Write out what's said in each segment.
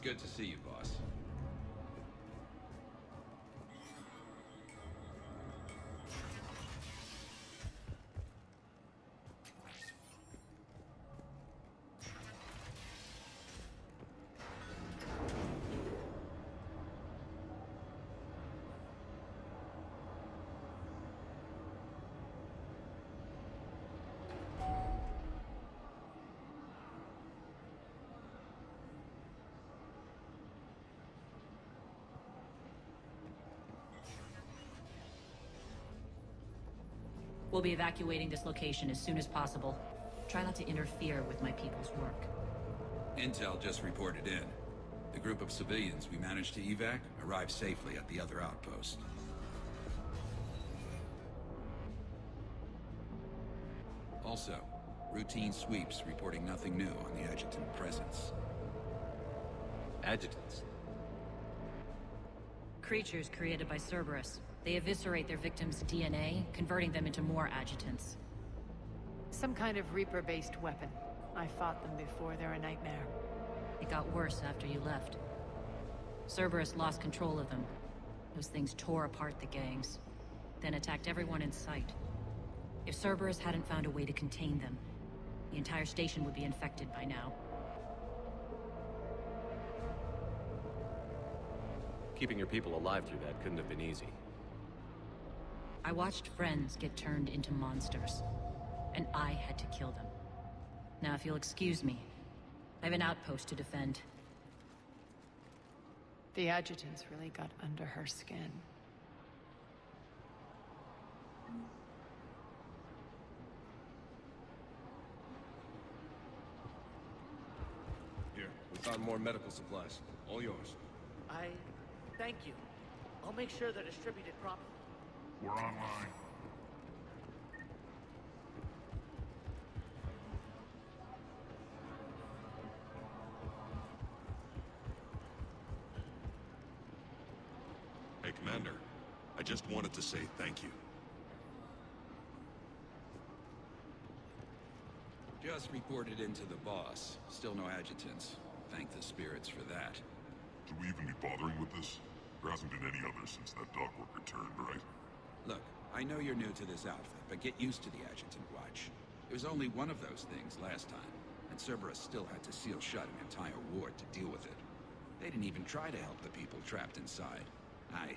good to see you, boss. We'll be evacuating this location as soon as possible. Try not to interfere with my people's work. Intel just reported in. The group of civilians we managed to evac arrived safely at the other outpost. Also, routine sweeps reporting nothing new on the adjutant presence. Adjutants? Creatures created by Cerberus. They eviscerate their victims' DNA, converting them into more adjutants. Some kind of Reaper-based weapon. I fought them before, they're a nightmare. It got worse after you left. Cerberus lost control of them. Those things tore apart the gangs, then attacked everyone in sight. If Cerberus hadn't found a way to contain them, the entire station would be infected by now. Keeping your people alive through that couldn't have been easy. I watched friends get turned into monsters, and I had to kill them. Now, if you'll excuse me, I have an outpost to defend. The adjutants really got under her skin. Here, we found more medical supplies. All yours. Thank you. I'll make sure they're distributed properly. We're online. Hey, Commander. I just wanted to say thank you. Just reported into the boss. Still no adjutants. Thank the spirits for that. Should we even be bothering with this? There hasn't been any others since that dockwork returned, right? Look, I know you're new to this outfit, but get used to the adjutant watch. It was only one of those things last time, and Cerberus still had to seal shut an entire ward to deal with it. They didn't even try to help the people trapped inside. I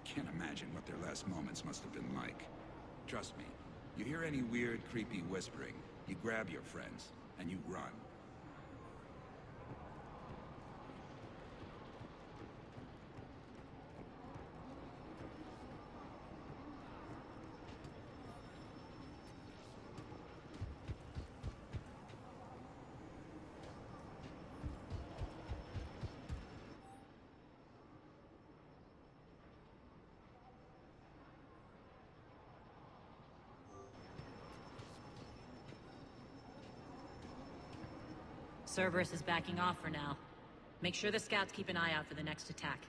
can't imagine what their last moments must have been like. Trust me, you hear any weird, creepy whispering, you grab your friends, and you run. Cerberus is backing off for now. Make sure the scouts keep an eye out for the next attack.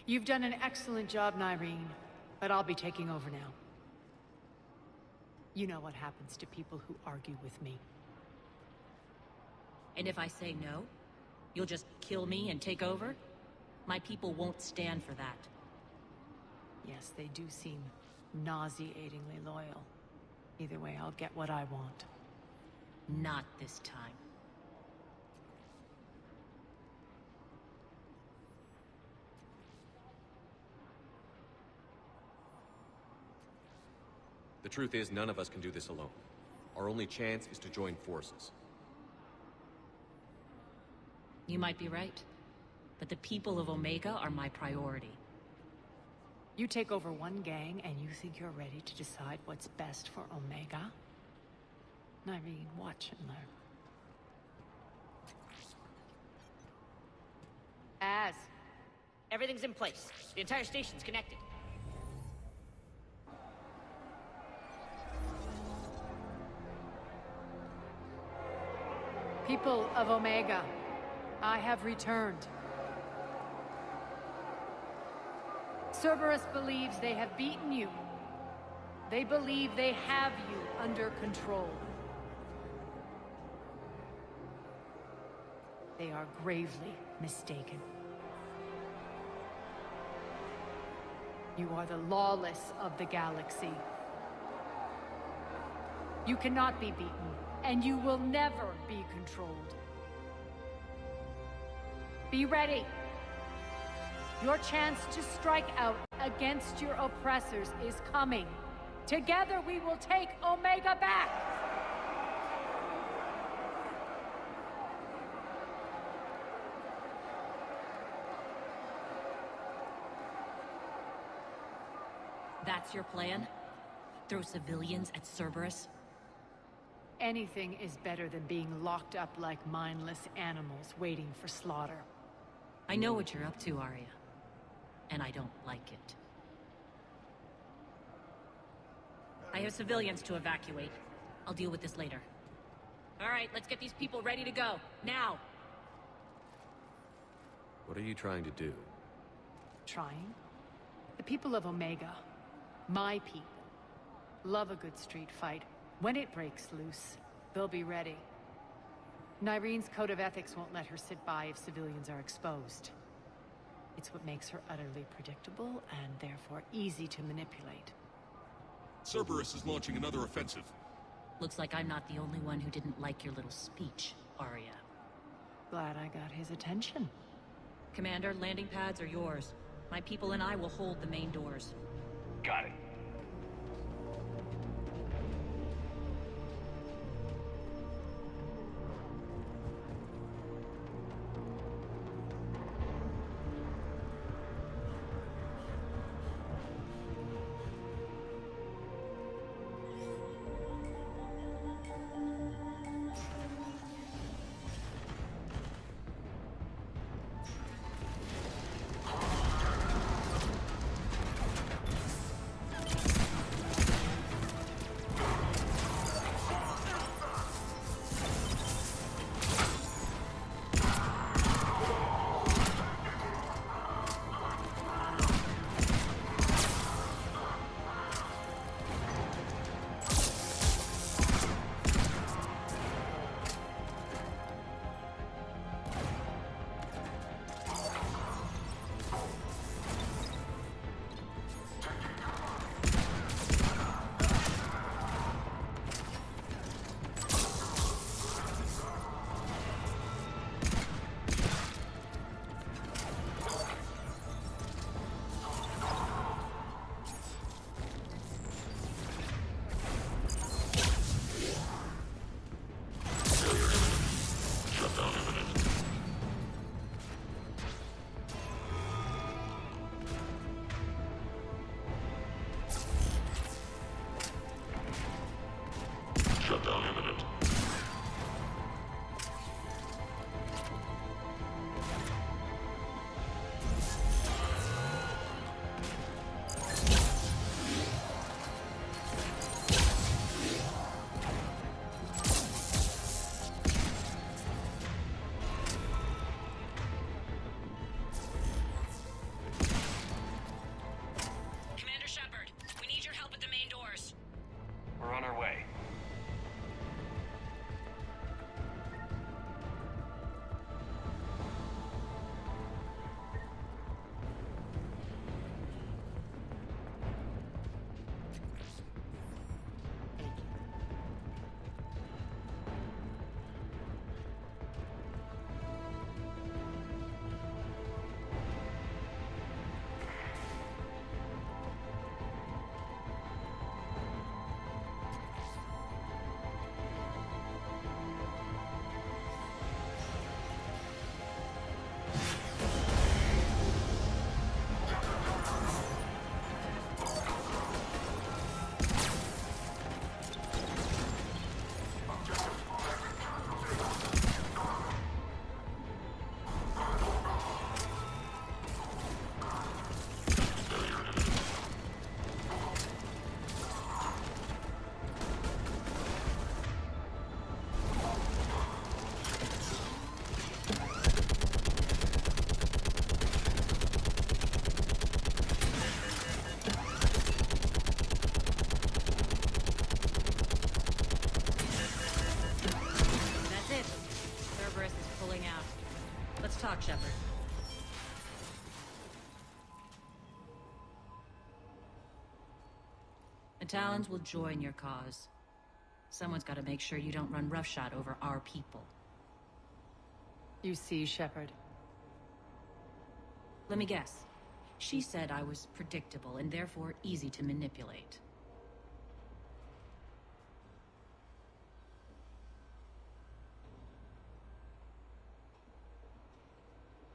You've done an excellent job, Nyreen, but I'll be taking over now. You know what happens to people who argue with me. And if I say no, you'll just kill me and take over? My people won't stand for that. Yes, they do seem nauseatingly loyal. Either way, I'll get what I want. Not this time. The truth is, none of us can do this alone. Our only chance is to join forces. You might be right, but the people of Omega are my priority. You take over one gang and you think you're ready to decide what's best for Omega? Nyreen, watch and learn. Everything's in place. The entire station's connected. People of Omega, I have returned. Cerberus believes they have beaten you. They believe they have you under control. They are gravely mistaken. You are the lawless of the galaxy. You cannot be beaten, and you will never be controlled. Be ready. Your chance to strike out against your oppressors is coming. Together we will take Omega back! That's your plan? Throw civilians at Cerberus? Anything is better than being locked up like mindless animals waiting for slaughter. I know what you're up to, Aria. And I don't like it. I have civilians to evacuate. I'll deal with this later. All right, let's get these people ready to go. Now! What are you trying to do? Trying? The people of Omega, my people, love a good street fight. When it breaks loose, they'll be ready. Nyrene's code of ethics won't let her sit by if civilians are exposed. It's what makes her utterly predictable and therefore easy to manipulate. Cerberus is launching another offensive. Looks like I'm not the only one who didn't like your little speech, Aria. Glad I got his attention. Commander, landing pads are yours. My people and I will hold the main doors. Got it. talk, Shepard. The Talons will join your cause. Someone's got to make sure you don't run roughshod over our people. You see, Shepard. Let me guess. She said I was predictable and therefore easy to manipulate.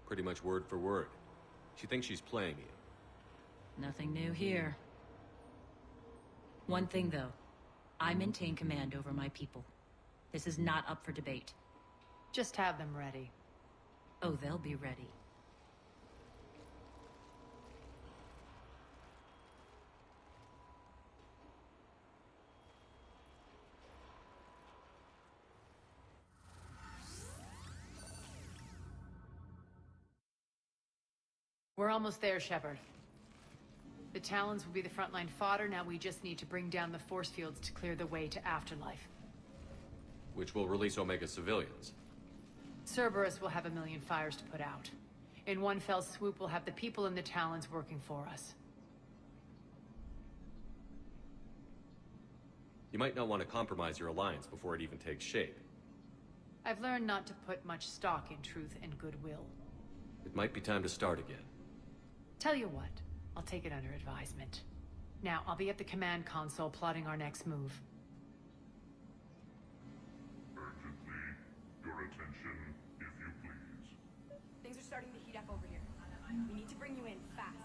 Pretty much word for word. She thinks she's playing you. Nothing new here. One thing, though. I maintain command over my people. This is not up for debate. Just have them ready. Oh, they'll be ready. We're almost there, Shepard. The Talons will be the frontline fodder, now we just need to bring down the force fields to clear the way to Afterlife. Which will release Omega civilians. Cerberus will have a million fires to put out. In one fell swoop, we'll have the people in the Talons working for us. You might not want to compromise your alliance before it even takes shape. I've learned not to put much stock in truth and goodwill. It might be time to start again. Tell you what, I'll take it under advisement. Now, I'll be at the command console plotting our next move. Urgently, your attention, if you please. Things are starting to heat up over here. We need to bring you in fast.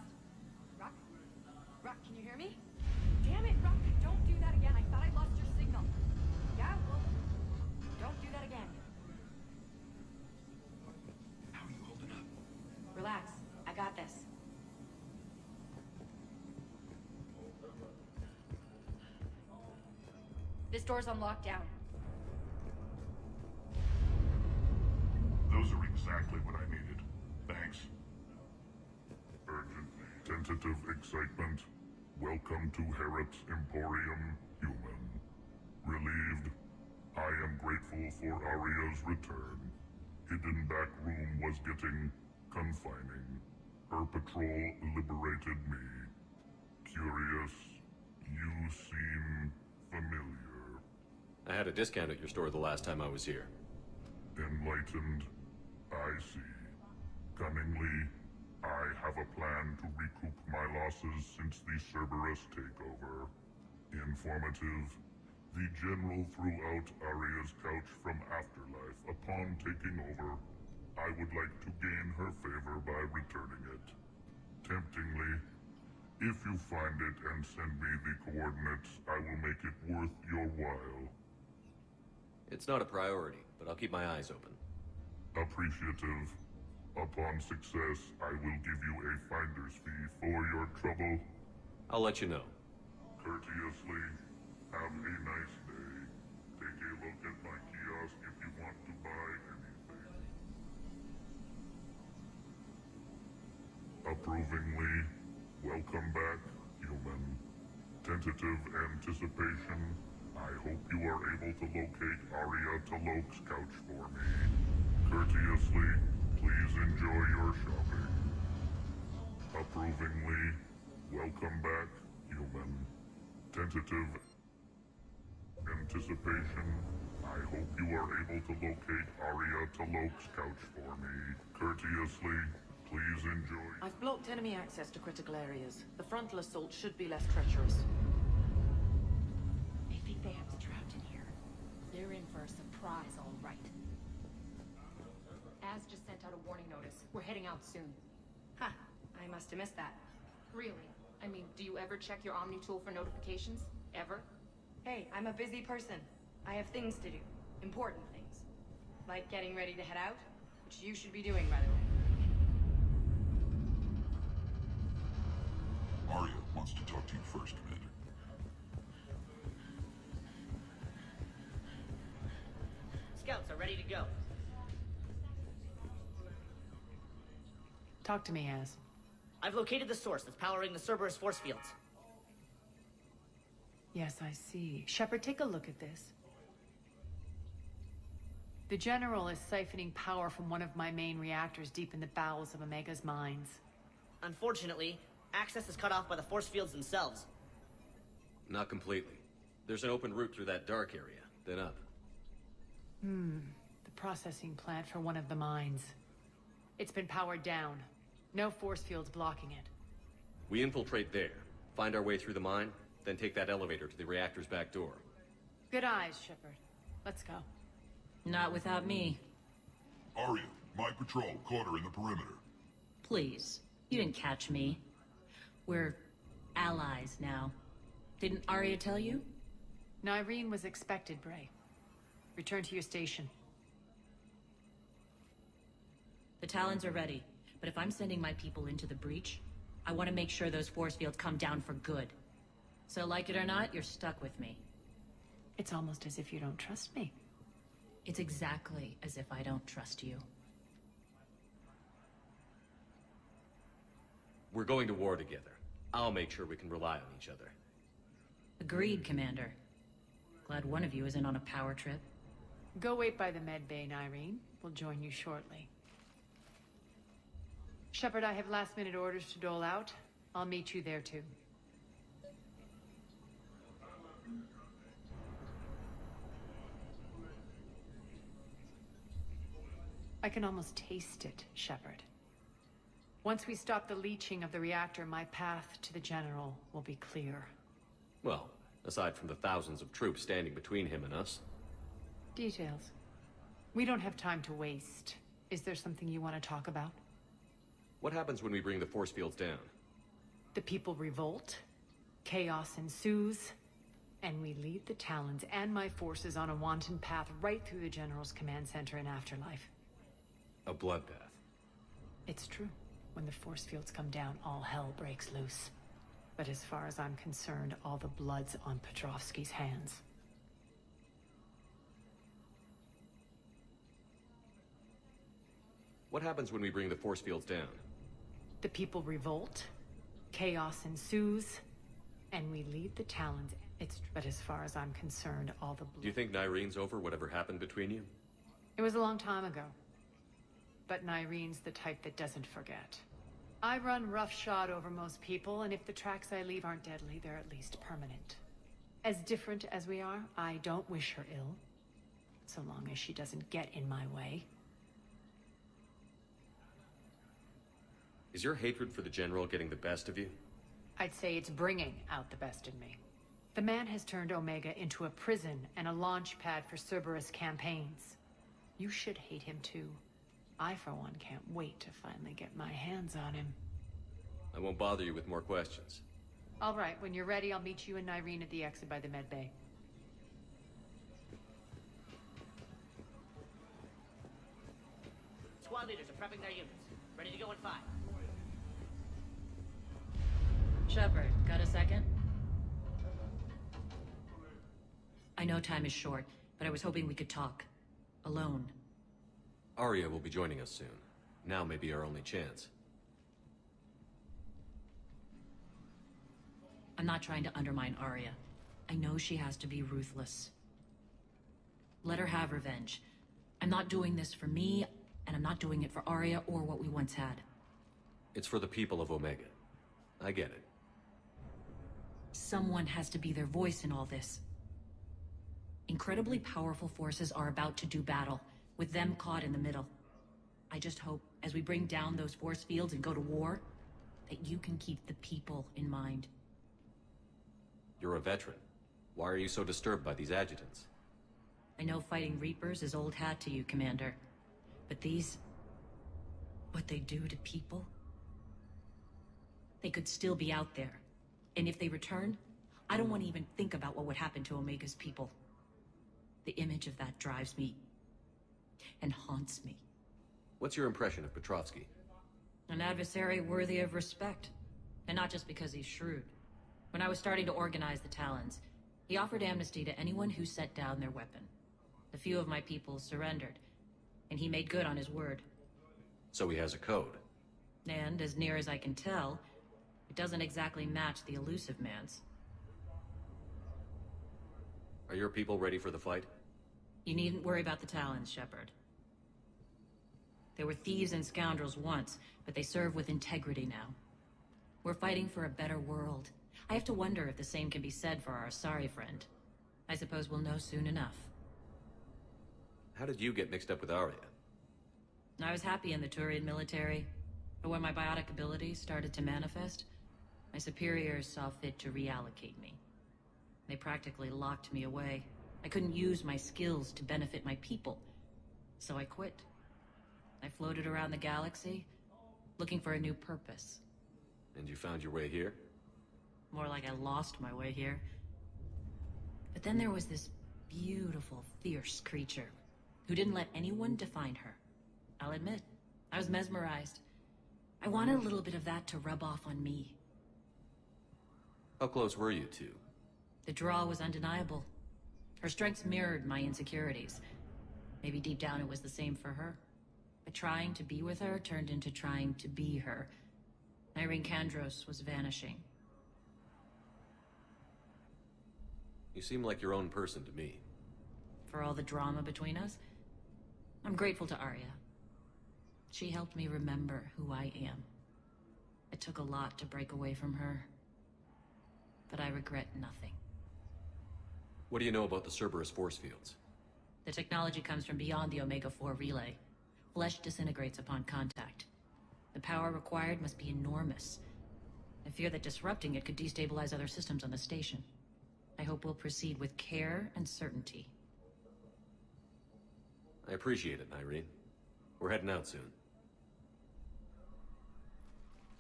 Rock? Rock, can you hear me? Damn it, Rock! Don't do that again. I thought I lost your signal. Yeah, well, don't do that again. How are you holding up? Relax. I got this. This door's on lockdown. Those are exactly what I needed. Thanks. Urgently. Tentative excitement. Welcome to Harrot's Emporium, human. Relieved. I am grateful for Aria's return. Hidden back room was getting confining. Her patrol liberated me. Curious. You seem familiar. I had a discount at your store the last time I was here. Enlightened. I see. Cunningly, I have a plan to recoup my losses since the Cerberus takeover. Informative. The General threw out Aria's couch from Afterlife. Upon taking over, I would like to gain her favor by returning it. Temptingly, if you find it and send me the coordinates, I will make it worth your while. It's not a priority, but I'll keep my eyes open. Appreciative. Upon success, I will give you a finder's fee for your trouble. I'll let you know. Courteously, have a nice day. Take a look at my kiosk if you want to buy anything. Approvingly, welcome back, human. Tentative anticipation. I hope you are able to locate Aria Talok's couch for me. Courteously, please enjoy your shopping. Approvingly, welcome back, human. Tentative anticipation. I hope you are able to locate Aria Talok's couch for me. Courteously, please enjoy. I've blocked enemy access to critical areas. The frontal assault should be less treacherous. I think they have us trapped in here. They're in for a surprise, all right. Az just sent out a warning notice. We're heading out soon. Huh. I must have missed that. Really? I mean, do you ever check your Omni tool for notifications? Ever? Hey, I'm a busy person. I have things to do. Important things. Like getting ready to head out, which you should be doing, by the way. Aria wants to talk to you first, Commander. Scouts are ready to go. Talk to me, Az. I've located the source that's powering the Cerberus force fields. Yes, I see. Shepard, take a look at this. The General is siphoning power from one of my main reactors deep in the bowels of Omega's mines. Unfortunately, access is cut off by the force fields themselves. Not completely. There's an open route through that dark area, then up. The processing plant for one of the mines. It's been powered down. No force fields blocking it. We infiltrate there, find our way through the mine, then take that elevator to the reactor's back door. Good eyes, Shepard. Let's go. Not without me. Aria, my patrol caught her in the perimeter. Please. You didn't catch me. We're allies now. Didn't Aria tell you? Nyreen was expected, Bray. Return to your station. The Talons are ready, but if I'm sending my people into the breach, I want to make sure those force fields come down for good. So like it or not, you're stuck with me. It's almost as if you don't trust me. It's exactly as if I don't trust you. We're going to war together. I'll make sure we can rely on each other. Agreed, Commander. Glad one of you isn't on a power trip. Go wait by the med bay, Nyreen. We'll join you shortly. Shepard, I have last-minute orders to dole out. I'll meet you there, too. I can almost taste it, Shepard. Once we stop the leaching of the reactor, my path to the General will be clear. Well, aside from the thousands of troops standing between him and us. Details. We don't have time to waste. Is there something you want to talk about? What happens when we bring the force fields down? The people revolt, chaos ensues, and we lead the Talons and my forces on a wanton path right through the General's command center and afterlife. A bloodbath. It's true. When the force fields come down, all hell breaks loose. But as far as I'm concerned, all the blood's on Petrovsky's hands. What happens when we bring the force fields down? The people revolt, chaos ensues, and we lead the Talons. But as far as I'm concerned, all the blood... Do you think Nyreen's over whatever happened between you? It was a long time ago. But Nyreen's the type that doesn't forget. I run roughshod over most people, and if the tracks I leave aren't deadly, they're at least permanent. As different as we are, I don't wish her ill. So long as she doesn't get in my way. Is your hatred for the General getting the best of you? I'd say it's bringing out the best in me. The man has turned Omega into a prison and a launch pad for Cerberus campaigns. You should hate him too. I, for one, can't wait to finally get my hands on him. I won't bother you with more questions. All right, when you're ready, I'll meet you and Nyreen at the exit by the med bay. Squad leaders are prepping their units. Ready to go in 5. Shepard, got a second? I know time is short, but I was hoping we could talk. Alone. Aria will be joining us soon. Now may be our only chance. I'm not trying to undermine Aria. I know she has to be ruthless. Let her have revenge. I'm not doing this for me, and I'm not doing it for Aria or what we once had. It's for the people of Omega. I get it. Someone has to be their voice in all this. Incredibly powerful forces are about to do battle, with them caught in the middle. I just hope, as we bring down those force fields and go to war, that you can keep the people in mind. You're a veteran. Why are you so disturbed by these adjutants? I know fighting Reapers is old hat to you, Commander. But these... what they do to people? They could still be out there. And if they return, I don't want to even think about what would happen to Omega's people. The image of that drives me... and haunts me. What's your impression of Petrovsky? An adversary worthy of respect. And not just because he's shrewd. When I was starting to organize the Talons, he offered amnesty to anyone who set down their weapon. A few of my people surrendered, and he made good on his word. So he has a code. And, as near as I can tell, it doesn't exactly match the elusive man's. Are your people ready for the fight? You needn't worry about the Talons, Shepard. They were thieves and scoundrels once, but they serve with integrity now. We're fighting for a better world. I have to wonder if the same can be said for our Asari friend. I suppose we'll know soon enough. How did you get mixed up with Aria? I was happy in the Turian military, but when my biotic abilities started to manifest, my superiors saw fit to reallocate me. They practically locked me away. I couldn't use my skills to benefit my people, so I quit. I floated around the galaxy, looking for a new purpose. And you found your way here? More like I lost my way here. But then there was this beautiful, fierce creature who didn't let anyone define her. I'll admit, I was mesmerized. I wanted a little bit of that to rub off on me. How close were you two? The draw was undeniable. Her strengths mirrored my insecurities. Maybe deep down it was the same for her. But trying to be with her turned into trying to be her. Irene Kandros was vanishing. You seem like your own person to me. For all the drama between us, I'm grateful to Aria. She helped me remember who I am. It took a lot to break away from her, but I regret nothing. What do you know about the Cerberus force fields? The technology comes from beyond the Omega-4 relay. Flesh disintegrates upon contact. The power required must be enormous. I fear that disrupting it could destabilize other systems on the station. I hope we'll proceed with care and certainty. I appreciate it, Irene. We're heading out soon.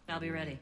I'll be ready.